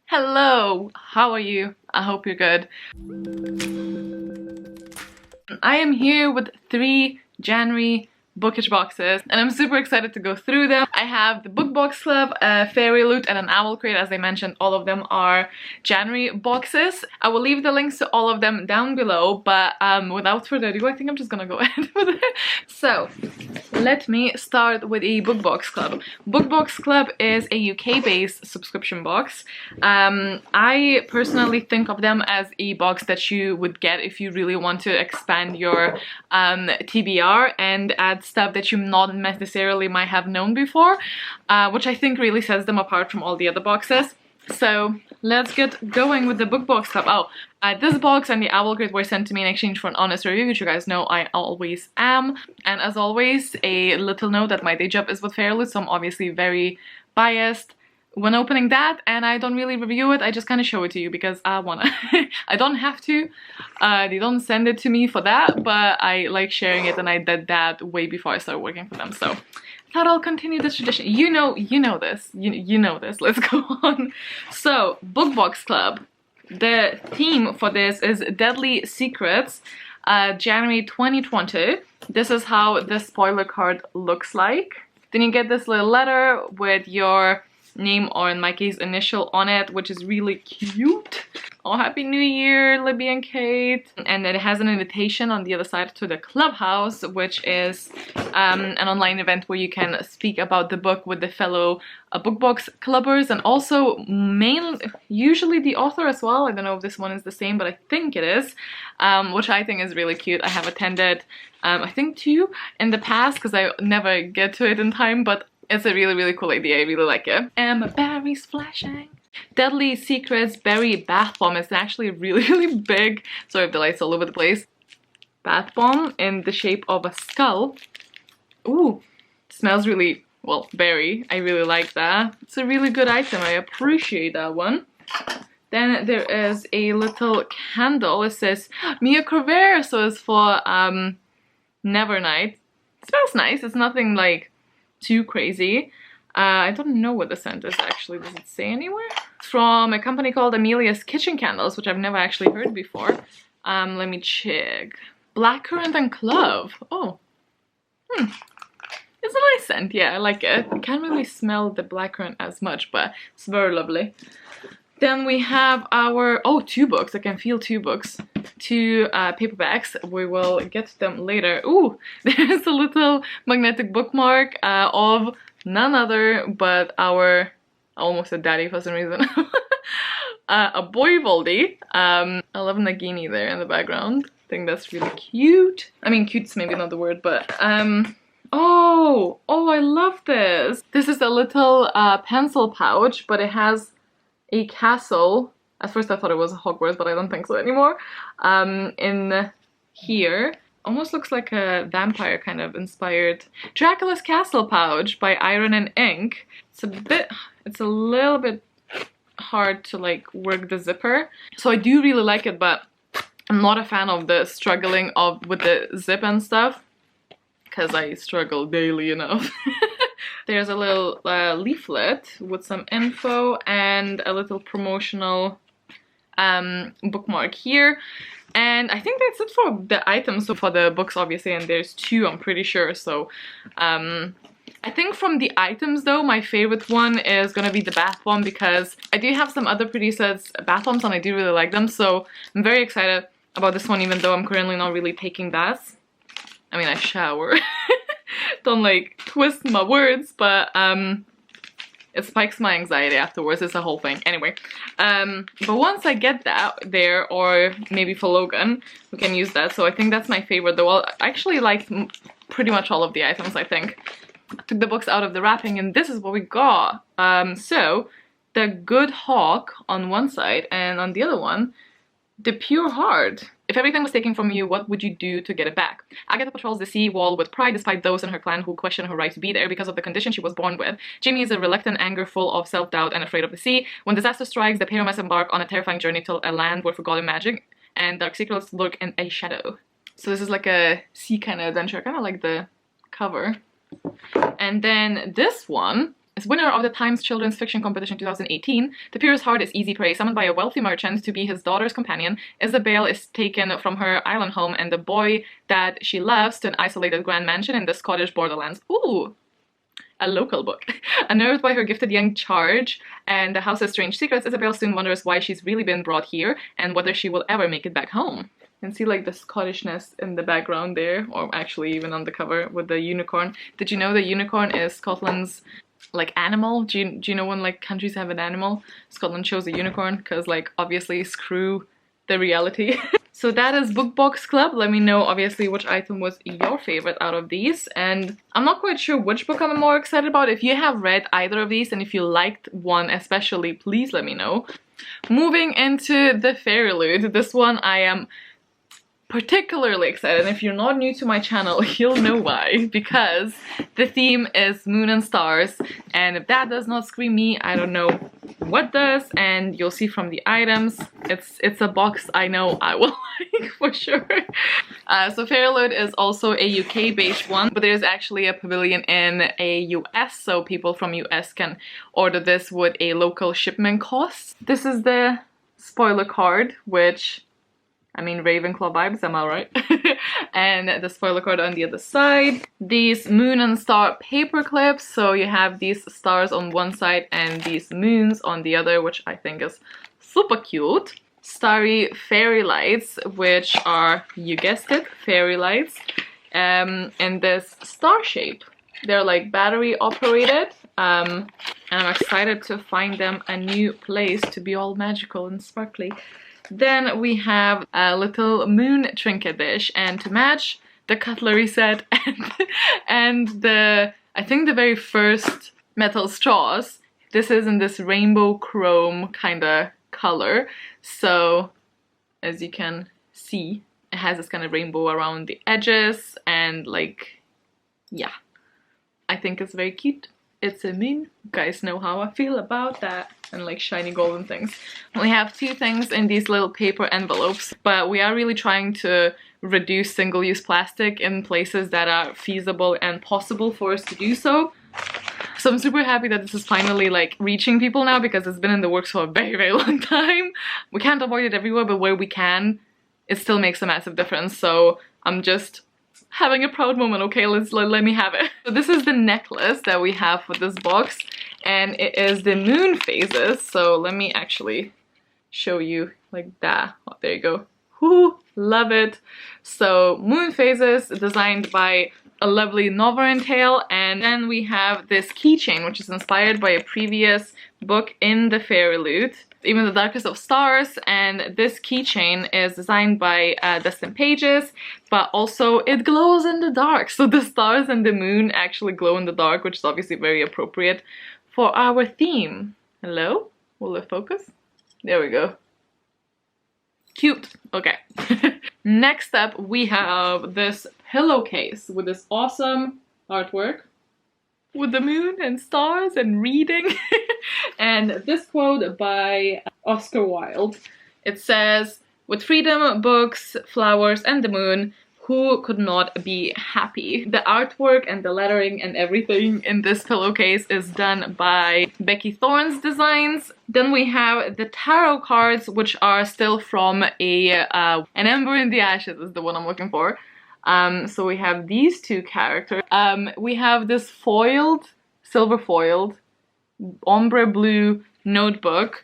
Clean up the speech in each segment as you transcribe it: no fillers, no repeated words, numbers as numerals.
Hello, how are you? I hope you're good. I am here with 3 January bookish boxes and I'm super excited to go through them. I have the Book Box Club, FairyLoot and an Owlcrate. As I mentioned, all of them are January boxes. I will leave the links to all of them down below, but without further ado, I think I'm just gonna go ahead with it. So let me start with a Book Box Club. Book Box Club is a UK-based subscription box. I personally think of them as a box that you would get if you really want to expand your TBR and add stuff that you not necessarily might have known before, which I think really sets them apart from all the other boxes. So let's get going with the Book Box Club. Oh, this box and the Owlcrate were sent to me in exchange for an honest review, which you guys know I always am. And as always, a little note that my day job is with FairyLoot, so I'm obviously very biased when opening that, and I don't really review it. I just kind of show it to you because I wanna. I don't have to. They don't send it to me for that, but I like sharing it, and I did that way before I started working for them. So I thought I'll continue this tradition. You know this. You know this. Let's go on. So Book Box Club. The theme for this is Deadly Secrets, January 2020. This is how the spoiler card looks like. Then you get this little letter with your name, or in my case initial, on it, which is really cute. Oh, Happy New Year, Libby and Kate. And it has an invitation on the other side to the Clubhouse, which is an online event where you can speak about the book with the fellow Book Box Clubbers, and also usually the author as well. I don't know if this one is the same, but I think it is, which I think is really cute. I have attended I think 2 in the past because I never get to it in time, but it's a really cool idea. I really like it. Berries flashing. Deadly Secrets Berry Bath Bomb is actually really big. Sorry if the light's all over the place. Bath bomb in the shape of a skull. Ooh, smells really, well, berry. I really like that. It's a really good item. I appreciate that one. Then there is a little candle. It says Mia Corvair, so it's for Nevernight. It smells nice. It's nothing like too crazy. I don't know what the scent is actually. Does it say anywhere? It's from a company called Amelia's Kitchen Candles, which I've never actually heard before. Let me check. Blackcurrant and clove. Oh. It's a nice scent. Yeah, I like it. I can't really smell the blackcurrant as much, but it's very lovely. Then we have our, 2 books. I can feel 2 books. 2 paperbacks. We will get to them later. Ooh, there's a little magnetic bookmark of none other but our, I almost said daddy for some reason, a boy Voldy. I love Nagini there in the background. I think that's really cute. I mean, cute's maybe not the word, but oh, I love this. This is a little pencil pouch, but it has a castle. At first I thought it was Hogwarts, but I don't think so anymore. In here, almost looks like a vampire kind of inspired Dracula's Castle pouch by Iron and Ink. It's a little bit hard to like work the zipper. So I do really like it, but I'm not a fan of the struggling with the zip and stuff, because I struggle daily enough. There's a little leaflet with some info and a little promotional bookmark here. And I think that's it for the items. So for the books, obviously, and there's 2, I'm pretty sure. So I think from the items though, my favorite one is gonna be the bath bomb, because I do have some other pretty sets bath bombs and I do really like them. So I'm very excited about this one, even though I'm currently not really taking baths. I mean, I shower. Don't like twist my words, but it spikes my anxiety afterwards. It's a whole thing. Anyway, but once I get that there, or maybe for Logan, we can use that. So I think that's my favorite though. I actually liked pretty much all of the items, I think. I took the books out of the wrapping and this is what we got. So the Good Hawk on one side, and on the other one, the Pure Heart. If everything was taken from you, what would you do to get it back? Agatha patrols the sea wall with pride despite those in her clan who question her right to be there because of the condition she was born with. Jimmy is a reluctant anger full of self-doubt and afraid of the sea. When disaster strikes, the pair must embark on a terrifying journey to a land where forgotten magic and dark secrets lurk in a shadow. So this is like a sea kind of adventure, kind of like the cover. And then this one As winner of the Times Children's Fiction Competition 2018, Tapira's heart is easy prey. Summoned by a wealthy merchant to be his daughter's companion, Isabel is taken from her island home and the boy that she loves to an isolated grand mansion in the Scottish borderlands. Ooh! A local book. Unnerved by her gifted young charge and the house's strange secrets, Isabel soon wonders why she's really been brought here and whether she will ever make it back home. You can see like the Scottishness in the background there, or actually even on the cover with the unicorn. Did you know the unicorn is Scotland's like animal? Do you know when like countries have an animal, Scotland chose a unicorn? Because like obviously screw the reality. So that is Book Box Club. Let me know obviously which item was your favorite out of these, and I'm not quite sure which book I'm more excited about. If you have read either of these and if you liked one especially, please let me know. Moving into the FairyLoot, this one I am particularly excited, and if you're not new to my channel, you'll know why, because the theme is moon and stars, and if that does not scream me, I don't know what does. And you'll see from the items, it's a box I know I will like for sure. So FairyLoot is also a UK based one, but there's actually a pavilion in a US, so people from US can order this with a local shipment cost. This is the spoiler card, which I mean, Ravenclaw vibes, am I right? And the spoiler card on the other side. These moon and star paper clips. So you have these stars on one side and these moons on the other, which I think is super cute. Starry fairy lights, which are, you guessed it, fairy lights. In this star shape. They're like battery operated. And I'm excited to find them a new place to be all magical and sparkly. Then we have a little moon trinket dish, and to match the cutlery set and the, I think the very first metal straws, this is in this rainbow chrome kind of color. So as you can see, it has this kind of rainbow around the edges, and like, yeah, I think it's very cute. It's a moon. You guys know how I feel about that. And like shiny golden things. We have two things in these little paper envelopes, but we are really trying to reduce single-use plastic in places that are feasible and possible for us to do so. So I'm super happy that this is finally like reaching people now, because it's been in the works for a very, very long time. We can't avoid it everywhere, but where we can, it still makes a massive difference. So I'm just having a proud moment. Okay, let me have it. So this is the necklace that we have for this box, and it is the moon phases. So let me actually show you like that. Oh, there you go. Whoo, love it. So moon phases designed by a lovely Novarin tale, and then we have this keychain which is inspired by a previous book in the FairyLoot, Even the Darkest of Stars, and this keychain is designed by Dustin Pages, but also it glows in the dark. So the stars and the moon actually glow in the dark, which is obviously very appropriate for our theme. Hello? Will it focus? There we go. Cute. Okay. Next up, we have this pillowcase with this awesome artwork with the moon and stars and reading. And this quote by Oscar Wilde. It says, "With freedom, books, flowers, and the moon, who could not be happy?" The artwork and the lettering and everything in this pillowcase is done by Becky Thorne's designs. Then we have the tarot cards, which are still from an Ember in the Ashes is the one I'm looking for. So we have these two characters. We have this foiled, silver foiled, ombre blue notebook,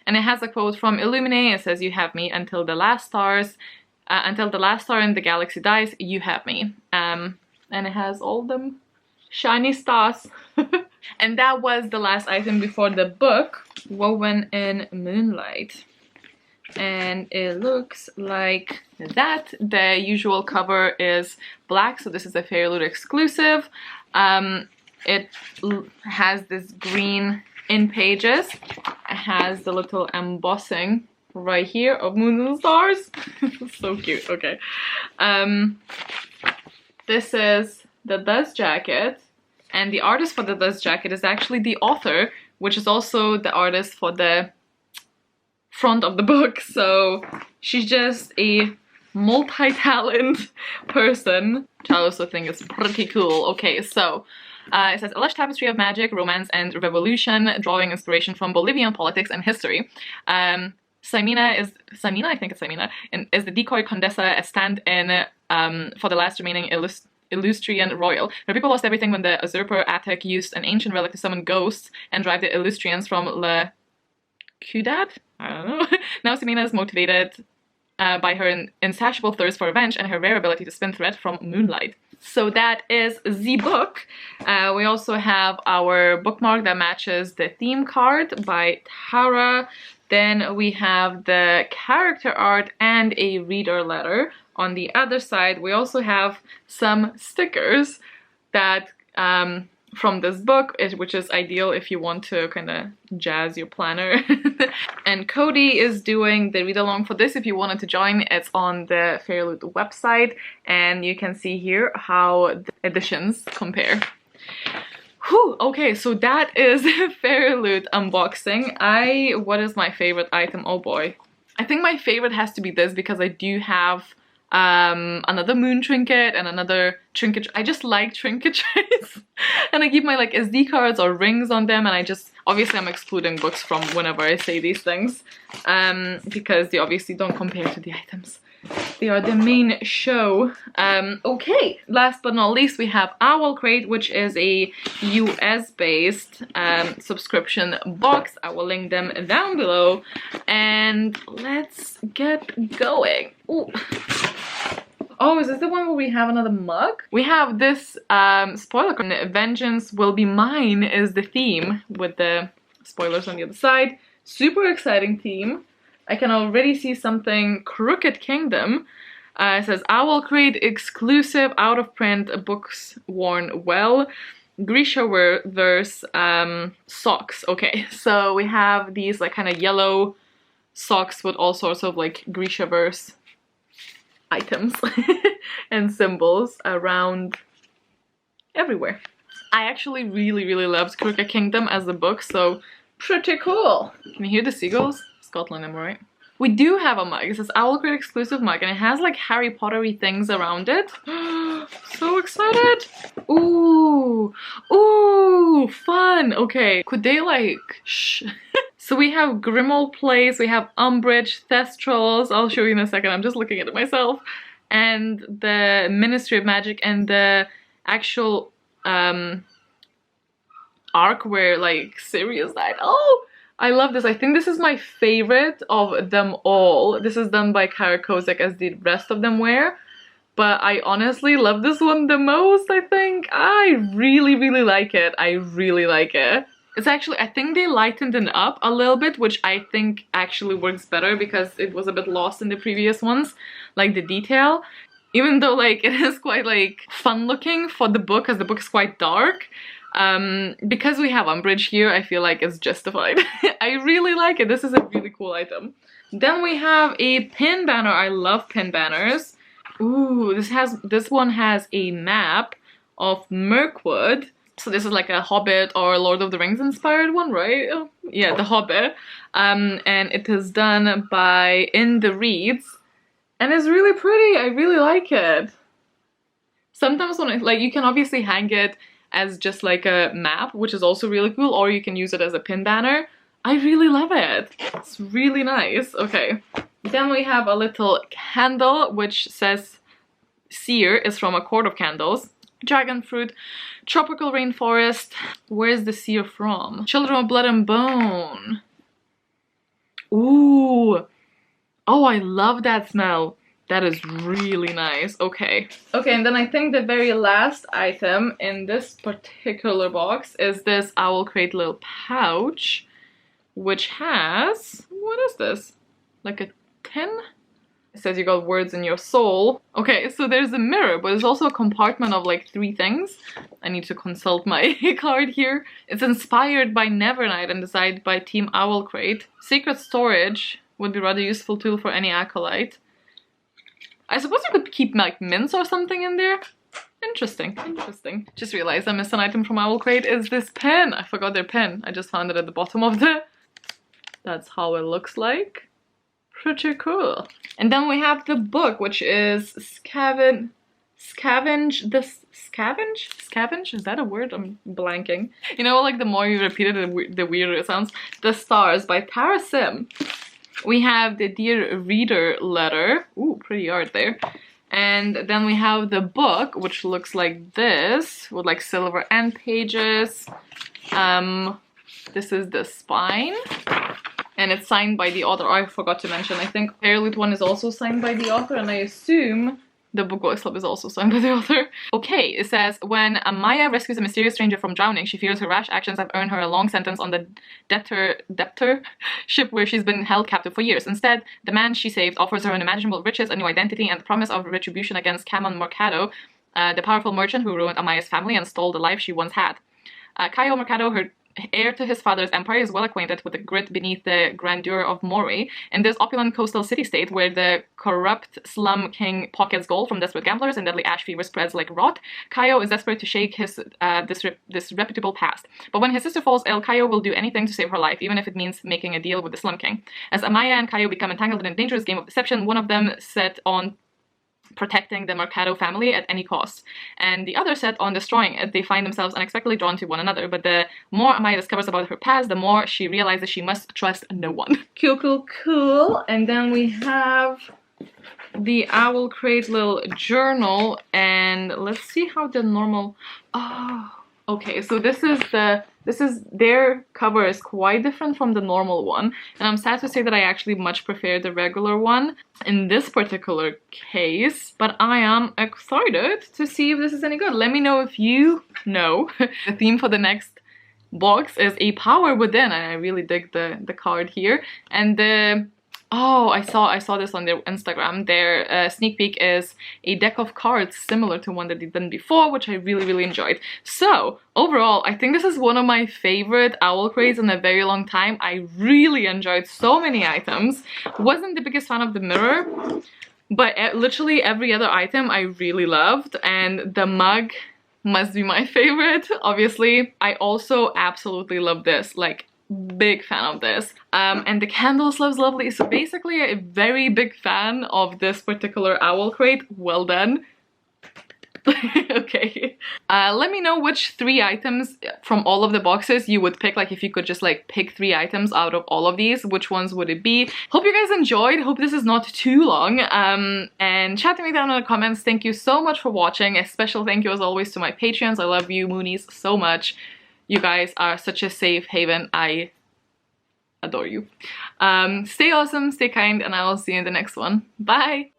and it has a quote from Illuminae. It says, "You have me until the last stars, until the last star in the galaxy dies, you have me." And it has all them shiny stars. And that was the last item before the book, Woven in Moonlight. And it looks like that. The usual cover is black, so this is a FairyLoot exclusive. It has this green in pages. It has the little embossing right here of moons and stars. So cute. Okay. This is the dust jacket, and the artist for the dust jacket is actually the author, which is also the artist for the front of the book. So she's just a multi-talent person, which I also think is pretty cool. Okay, so It says, a lush tapestry of magic, romance, and revolution, drawing inspiration from Bolivian politics and history. Simina, I think it's Simina, is the decoy Condessa, a stand-in for the last remaining Illustrian royal. Her people lost everything when the usurper Attic used an ancient relic to summon ghosts and drive the Illustrians from Le Ciudad? I don't know. Now Simina is motivated by her insatiable thirst for revenge and her rare ability to spin thread from moonlight. So that is the book. We also have our bookmark that matches the theme card by Tara. Then we have the character art and a reader letter. On the other side, we also have some stickers that from this book, which is ideal if you want to kind of jazz your planner. And Cody is doing the read-along for this. If you wanted to join, it's on the FairyLoot website, and you can see here how the editions compare. Whew, okay, so that is FairyLoot unboxing. What is my favorite item? Oh boy. I think my favorite has to be this, because I do have another moon trinket and another trinket. I just like trinket trays. And I keep my like SD cards or rings on them, and I just, obviously I'm excluding books from whenever I say these things, because they obviously don't compare to the items. They are the main show. Okay, last but not least, we have Owlcrate, which is a US-based subscription box. I will link them down below. And let's get going. Ooh. Oh, is this the one where we have another mug? We have this spoiler card. Vengeance Will Be Mine is the theme, with the spoilers on the other side. Super exciting theme. I can already see something Crooked Kingdom. It says Owlcrate exclusive out-of-print books worn well. Grisha-verse socks. Okay, so we have these like kind of yellow socks with all sorts of like Grisha-verse items and symbols around everywhere. I actually really loved Crooked Kingdom as a book, so pretty cool. Can you hear the seagulls? Scotland, am I right? We do have a mug. It says Owlcrate exclusive mug, and it has like Harry Potter-y things around it. So excited! Ooh, ooh, fun. Okay, could they like shh? So we have Grimmauld Place, we have Umbridge, Thestrals. I'll show you in a second. I'm just looking at it myself. And the Ministry of Magic, and the actual arc where like Sirius died. Oh! I love this. I think this is my favorite of them all. This is done by Kara Kozak, as the rest of them were. But I honestly love this one the most, I think. I really like it. I really like it. It's actually, I think they lightened it up a little bit, which I think actually works better because it was a bit lost in the previous ones. Like the detail. Even though like it is quite like fun looking for the book, as the book is quite dark. Because we have Umbridge here, I feel like it's justified. I really like it. This is a really cool item. Then we have a pin banner. I love pin banners. Ooh, this one has a map of Mirkwood. So this is like a Hobbit or Lord of the Rings inspired one, right? Oh, yeah, the Hobbit. And it is done by In the Reeds. And it's really pretty. I really like it. Sometimes when you can obviously hang it as just like a map, which is also really cool, or you can use it as a pin banner. I really love it. It's really nice. Okay. Then we have a little candle which says Seer is from A Court of Candles. Dragon fruit, tropical rainforest. Where's the seer from? Children of Blood and Bone. Ooh. Oh, I love that smell. That is really nice. Okay. Okay, and then I think the very last item in this particular box is this Owlcrate little pouch, which has, what is this? Like a 10? It says you got words in your soul. Okay, so there's a mirror, but there's also a compartment of like 3 things. I need to consult my card here. It's inspired by Nevernight and designed by Team Owlcrate. Secret storage would be a rather useful tool for any acolyte. I suppose you could keep like mints or something in there. Interesting, interesting. Just realized I missed an item from Owlcrate. Is this pen? I forgot their pen. I just found it at the bottom of the... That's how it looks like. Pretty cool. And then we have the book, which is scavenge scavenge, is that a word? I'm blanking. You know, like the more you repeat it, the weirder it sounds. The Stars by Tara Sim. We have the Dear Reader letter. Ooh, pretty art there. And then we have the book, which looks like this, with like silver end pages. This is the spine, and it's signed by the author. Oh, I forgot to mention, I think FairyLoot one is also signed by the author, and I assume the Book Club is also signed by the author. Okay, it says, when Amaya rescues a mysterious stranger from drowning, she fears her rash actions have earned her a long sentence on the debtor ship where she's been held captive for years. Instead, the man she saved offers her unimaginable riches, a new identity, and the promise of retribution against Cameron Mercado, the powerful merchant who ruined Amaya's family and stole the life she once had. Caio Mercado, her heir to his father's empire, is well acquainted with the grit beneath the grandeur of Moray. In this opulent coastal city-state where the corrupt slum king pockets gold from desperate gamblers and deadly ash fever spreads like rot, Caio is desperate to shake his this reputable past. But when his sister falls ill, Caio will do anything to save her life, even if it means making a deal with the slum king. As Amaya and Caio become entangled in a dangerous game of deception, one of them set on protecting the Mercado family at any cost, and the other set on destroying it. They find themselves unexpectedly drawn to one another, but the more Amaya discovers about her past, the more she realizes she must trust no one. Cool. And then we have the Owlcrate little journal, and let's see how the normal... Oh, okay, so this is their cover is quite different from the normal one, and I'm sad to say that I actually much prefer the regular one in this particular case, but I am excited to see if this is any good. Let me know if you know. The theme for the next box is a power within, and I really dig the card here. And the oh, I saw this on their Instagram. Their sneak peek is a deck of cards similar to one that they've done before, which I really enjoyed. So overall, I think this is one of my favorite Owlcrates in a very long time. I really enjoyed so many items. Wasn't the biggest fan of the mirror, but literally every other item I really loved, and the mug must be my favorite, obviously. I also absolutely love this, like, big fan of this. And the candles love's lovely. So basically a very big fan of this particular Owlcrate. Well done. Okay. Let me know which 3 items from all of the boxes you would pick. Like, if you could just like pick 3 items out of all of these, which ones would it be? Hope you guys enjoyed. Hope this is not too long. And chat to me down in the comments. Thank you so much for watching. A special thank you as always to my Patreons. I love you Moonies so much. You guys are such a safe haven. I adore you. Stay awesome, stay kind, and I will see you in the next one. Bye!